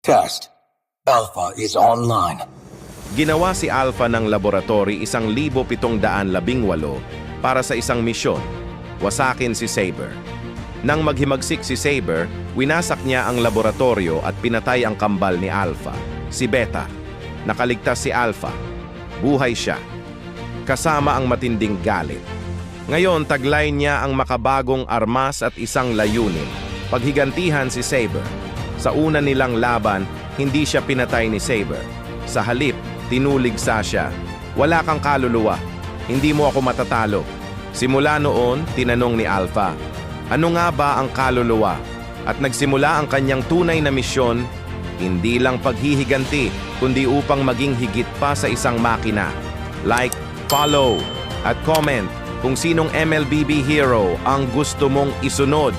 Test. Alpha is online. Ginawa si Alpha ng laboratory 1,718 para sa isang misyon. Wasakin si Saber. Nang maghimagsik si Saber, winasak niya ang laboratorio at pinatay ang kambal ni Alpha, si Beta. Nakaligtas si Alpha. Buhay siya. Kasama ang matinding galit. Ngayon, taglay niya ang makabagong armas at isang layunin. Paghigantihan si Saber. Sa una nilang laban, hindi siya pinatay ni Saber. Sa halip, tinuligsa siya. Wala kang kaluluwa. Hindi mo ako matatalo. Simula noon, tinanong ni Alpha, ano nga ba ang kaluluwa? At nagsimula ang kanyang tunay na misyon, hindi lang paghihiganti, kundi upang maging higit pa sa isang makina. Like, follow, at comment kung sinong MLBB hero ang gusto mong isunod.